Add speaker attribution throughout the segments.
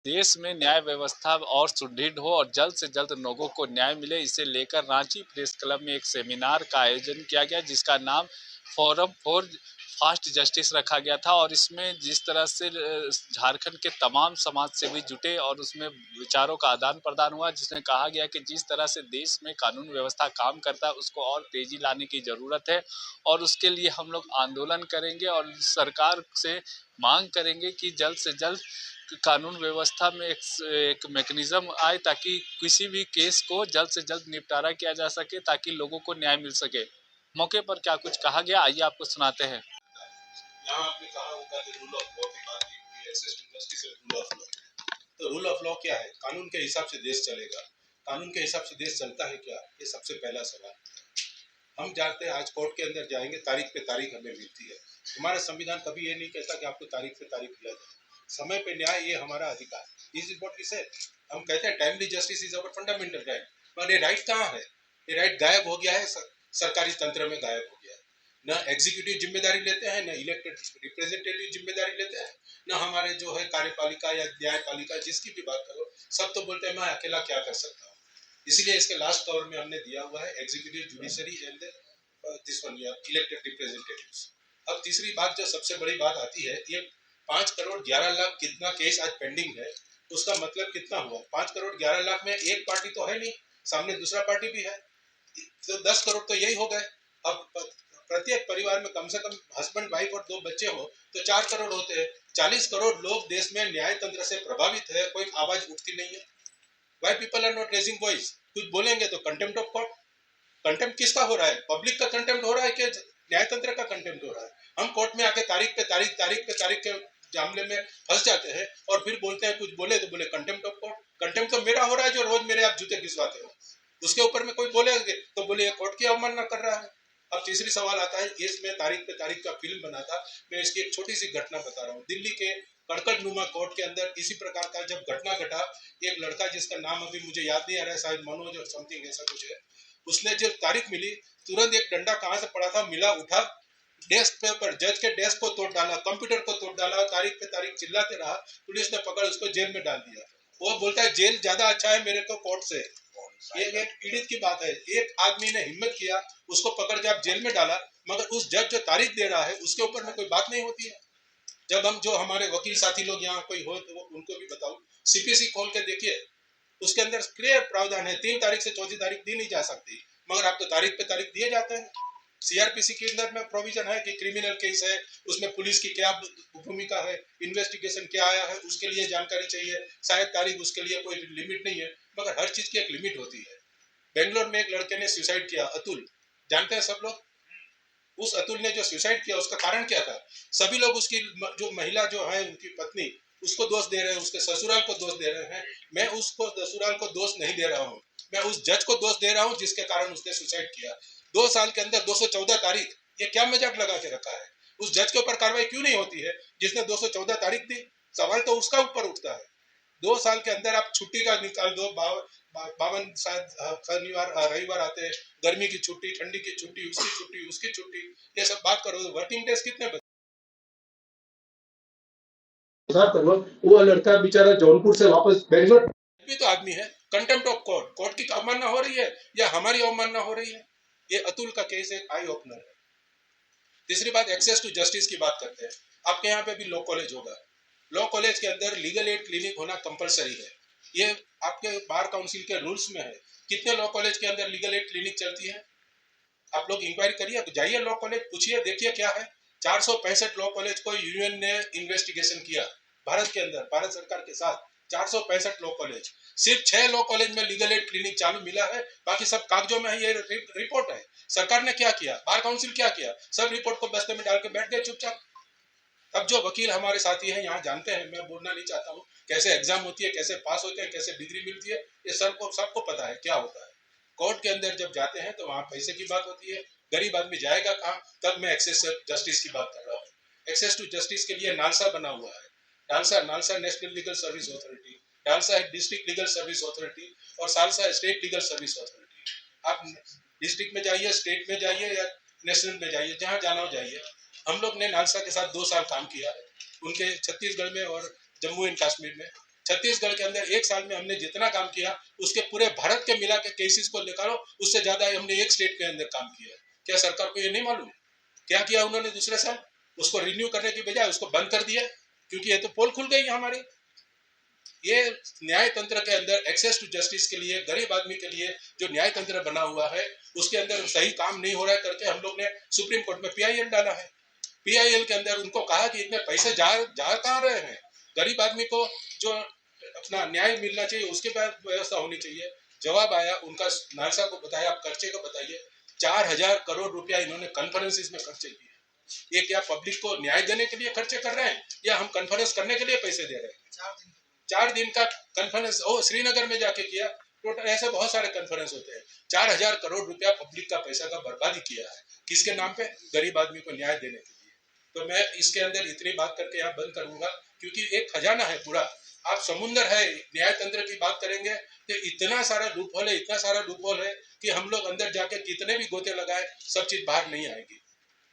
Speaker 1: देश में न्याय व्यवस्था और सुदृढ़ हो और जल्द से जल्द लोगों को न्याय मिले, इसे लेकर रांची प्रेस क्लब में एक सेमिनार का आयोजन किया गया, जिसका नाम फोरम फॉर फास्ट जस्टिस रखा गया था। और इसमें जिस तरह से झारखंड के तमाम समाज सेवी जुटे और उसमें विचारों का आदान प्रदान हुआ, जिसमें कहा गया कि जिस तरह से देश में कानून व्यवस्था काम करता है उसको और तेजी लाने की जरूरत है, और उसके लिए हम लोग आंदोलन करेंगे और सरकार से मांग करेंगे कि जल्द से जल्द कानून व्यवस्था में एक मैकेनिज्म आए, ताकि किसी भी केस को जल्द से जल्द निपटारा किया जा सके, ताकि लोगों को न्याय मिल सके। मौके पर क्या कुछ कहा गया, आइए आपको सुनाते हैं।
Speaker 2: यहाँ आपने कहा होगा कि रूल ऑफ लॉ की बात की, एक्सेस टू जस्टिस और रूल ऑफ लॉ। तो रूल ऑफ लॉ क्या है? कानून के हिसाब से देश चलेगा। कानून के हिसाब से देश चलता है क्या? ये सबसे पहला सवाल। हम जानते हैं आज कोर्ट के अंदर जाएंगे, तारीख पे तारीख हमें मिलती है। हमारा संविधान कभी ये नहीं कहता कि आपको तारीख पे तारीख मिला जाए। समय पे न्याय ये हमारा अधिकार। दिस इज व्हाट वी से। हम कहते हैं timely justice is our fundamental right, पर ये राइट कहाँ है? ये राइट गायब हो गया है, सरकारी तंत्र में गायब हो गया है। न एग्जीक्यूटिव जिम्मेदारी लेते हैं, न इलेक्टेड रिप्रेजेंटेटिव जिम्मेदारी लेते हैं, न हमारे जो है कार्यपालिका या न्यायपालिका, जिसकी भी बात करो, सब तो बोलते हैं मैं अकेला क्या कर सकता हूँ। इसीलिए इसके लास्ट कवर में हमने दिया हुआ है executive, judiciary and this one elected representatives. अब तीसरी बात, जो सबसे बड़ी बात आती है, ये 5 करोड़ 11 लाख कितना केस आज पेंडिंग है, उसका मतलब कितना हुआ? 5 करोड़ 11 लाख में एक पार्टी तो है नहीं, सामने दूसरा पार्टी भी है, तो 10 करोड़ तो यही हो गए। अब प्रत्येक परिवार में कम से कम हस्बैंड वाइफ और 2 बच्चे हो तो 4 करोड़ होते हैं। 40 करोड़ लोग देश में न्याय तंत्र से प्रभावित है, कोई आवाज उठती नहीं है। Why people are not raising voice? कुछ बोलेंगे तो कंटेम्प्ट ऑफ कोर्ट। कंटेम्प्ट किसका हो रहा है? पब्लिक का कंटेम्प्ट हो रहा है कि न्यायतंत्र का कंटेम्प्ट हो रहा है? हम कोर्ट में आके तारीख पे तारीख, तारीख पे तारीख के मामले में फंस जाते हैं और फिर बोलते हैं, कुछ बोले तो बोले कंटेम्प्ट ऑफ कोर्ट। कंटेम्प्ट तो मेरा हो रहा है जो रोज मेरे आप जूते घिसवाते हो, उसके ऊपर में कोई बोलेंगे तो बोले ये कोर्ट की अवमानना कर रहा है। अब तीसरी सवाल आता है, इसमें तारीख पे तारीख का फिल्म बना था। मैं इसकी एक छोटी सी घटना बता रहा हूँ। दिल्ली के कड़कड़ नुमा कोर्ट के अंदर इसी प्रकार का जब घटना घटा, एक लड़का जिसका नाम अभी मुझे याद नहीं आ रहा है, शायद मनोज और समथिंग ऐसा कुछ है, उसने जब तारीख मिली तुरंत एक डंडा कहाँ से पड़ा था मिला, उठा, डेस्क पे पर जज के डेस्क को तोड़ डाला, कंप्यूटर को तोड़ डाला, तारीख पे तारीख चिल्लाते रहा। पुलिस ने पकड़ उसको जेल में डाल दिया। वो बोलता है जेल ज्यादा अच्छा है मेरे को कोर्ट से। ये एक पीड़ित की बात है। एक आदमी ने हिम्मत किया, उसको पकड़ के आप जेल में डाला, मगर उस जज जो तारीख दे रहा है उसके ऊपर में कोई बात नहीं होती है। जब हम जो हमारे वकील साथी लोग यहाँ कोई हो तो उनको भी बताऊं, सीपीसी खोल के देखिए, उसके अंदर क्लियर प्रावधान है, 3 तारीख से चौथी तारीख दी नहीं जा सकती, मगर आपको तारीख पे तारीख दिए जाते हैं। सीआरपीसी के अंदर में प्रोविजन है कि क्रिमिनल केस है, उसमें पुलिस की क्या भूमिका है, इन्वेस्टिगेशन क्या आया है, उसके लिए जानकारी चाहिए, शायद तारीख, उसके लिए कोई लिमिट नहीं है, मगर हर चीज की एक लिमिट होती है। बेंगलोर में एक लड़के ने सुसाइड किया, अतुल, जानते हैं सब लोग। उस अतुल ने जो सुसाइड किया उसका कारण क्या था? सभी लोग उसकी जो महिला जो है उनकी पत्नी, उसको दोष दे रहे हैं, उसके ससुराल को दोष दे रहे हैं। मैं उसको ससुराल को दोष नहीं दे रहा हूँ, मैं उस जज को दोष दे रहा हूँ जिसके कारण उसने सुसाइड किया। 2 साल के अंदर 214 तारीख, ये क्या मजाक लगा के रखा है? उस जज के ऊपर कार्रवाई क्यों नहीं होती है जिसने 214 तारीख दी? सवाल तो उसका ऊपर उठता है। 2 साल के अंदर आप छुट्टी का निकाल दो, 52 शायद शनिवार रविवार आते हैं, गर्मी की छुट्टी, ठंडी की छुट्टी, उसकी छुट्टी, उसकी छुट्टी, ये सब बात करो तो वर्किंग डेज कितने करो। वो लड़का बेचारा जौनपुर से वापस बेंगलोर भी तो आदमी है। कंटेम्प्ट ऑफ कोर्ट, कोर्ट की अवमानना हो रही है या हमारी अवमानना हो रही है? ये अतुल का केस एक आई ओपनर है। तीसरी बात, एक्सेस टू जस्टिस की बात करते हैं। आपके यहाँ पे भी लॉ कॉलेज होगा, लॉ कॉलेज के अंदर लीगल एड क्लिनिक होना कंपलसरी है। ये आपके बार काउंसिल के रूल्स में है। कितने लॉ कॉलेज के अंदर लीगल एड क्लिनिक चलती है? आप लोग इंक्वायरी करिए, जाइए लॉ कॉलेज, पूछिए, देखिए क्या है। 465 लॉ कॉलेज को यूनियन ने इन्वेस्टिगेशन किया भारत के अंदर, भारत सरकार के साथ 465 लॉ कॉलेज, सिर्फ 6 लॉ कॉलेज में लीगल एड क्लिनिक चालू मिला है, बाकी सब कागजों में है। ये रिपोर्ट है। सरकार ने क्या किया, बार काउंसिल क्या किया? सब रिपोर्ट को बस्ते में डाल के बैठ गए चुपचाप। अब जो वकील हमारे साथी हैं यहाँ जानते हैं, मैं बोलना नहीं चाहता हूँ, कैसे एग्जाम होती है, कैसे पास होते हैं, कैसे डिग्री मिलती है, ये सबको पता है क्या होता है। कोर्ट के अंदर जब जाते हैं तो वहाँ पैसे की बात होती है, गरीब आदमी जाएगा कहाँ? तब मैं एक्सेस जस्टिस की बात कर रहा हूँ। एक्सेस टू जस्टिस के लिए नालसा बना हुआ है। NALSA, NALSA national legal service authority, NALSA है डिस्ट्रिक्ट लीगल सर्विस अथॉरिटी, और salsa state legal service authority. आप डिस्ट्रिक्ट में जाइए, स्टेट में जाइए या नेशनल में जाइए, जहाँ जाना हो जाइए। हम लोग ने नालसा के साथ 2 साल काम किया है, उनके छत्तीसगढ़ में और जम्मू एंड कश्मीर में। छत्तीसगढ़ के अंदर एक साल में हमने जितना काम किया उसके पूरे भारत के मिला के केसेस को निकालो, उससे ज्यादा हमने एक स्टेट के अंदर काम किया। क्या सरकार को ये नहीं मालूम क्या किया उन्होंने दूसरे साल? उसको रिन्यू करने की बजाय उसको बंद कर दिया, क्योंकि ये तो पोल खुल गई हमारी। ये न्याय तंत्र के अंदर एक्सेस टू जस्टिस के लिए, गरीब आदमी के लिए जो न्याय तंत्र बना हुआ है उसके अंदर सही काम नहीं हो रहा है करके हम लोग ने सुप्रीम कोर्ट में पीआईएल डाला है। पीआईएल के अंदर उनको कहा कि इतने पैसे जा कहाँ रहे हैं, गरीब आदमी को जो अपना न्याय मिलना चाहिए उसके बाद व्यवस्था होनी चाहिए। जवाब आया उनका, नालसा को बताया आप खर्चे को बताइए। 4,000 करोड़ रुपया इन्होंने कॉन्फ्रेंसिस में खर्चे किए। ये क्या पब्लिक को न्याय देने के लिए खर्चे कर रहे हैं या हम कॉन्फ्रेंस करने के लिए पैसे दे रहे हैं? 4 दिन का कॉन्फ्रेंस श्रीनगर में जाके किया। टोटल ऐसे बहुत सारे कॉन्फ्रेंस होते हैं। 4,000 करोड़ रुपया पब्लिक का पैसा का बर्बादी किया है, किसके नाम पे? गरीब आदमी को न्याय देने के लिए। तो मैं इसके अंदर इतनी बात करके यहाँ बंद करूंगा, क्योंकि एक खजाना है पूरा, आप समुंदर है। न्याय तंत्र की बात करेंगे तो इतना सारा लूपहोल है, इतना सारा लूपहोल है कि हम लोग अंदर जाके कितने भी गोते लगाए सब चीज बाहर नहीं आएगी।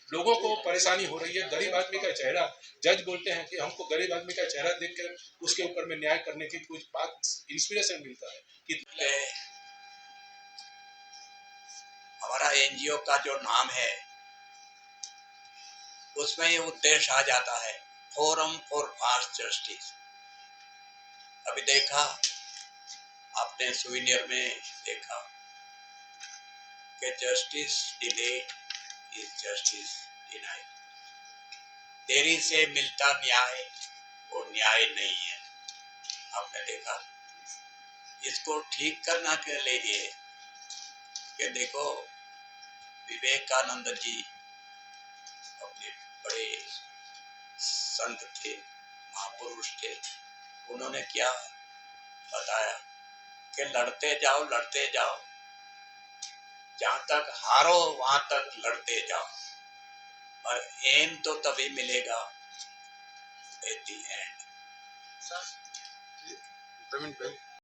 Speaker 2: लोगों को परेशानी हो रही है। गरीब आदमी का चेहरा, जज बोलते हैं कि हमको गरीब आदमी का चेहरा देख कर उसके ऊपर में न्याय करने की कुछ बात इंस्पिरेशन मिलता है कि
Speaker 3: हमारा एनजीओ का जो नाम है उसमें ये उद्देश्य आ जाता है, फोरम फॉर फास्ट जस्टिस। अभी देखा आपने सुविनियर में देखा कि justice delayed is justice denied. देरी से मिलता न्याय वो न्याय नहीं है। आपने देखा, इसको ठीक करना के लिए कि देखो विवेकानंद जी अपने बड़े संत थे, महापुरुष थे, उन्होंने क्या बताया कि लड़ते जाओ, जहां तक हारो वहां तक लड़ते जाओ, और एम तो तभी मिलेगा एट द एंड।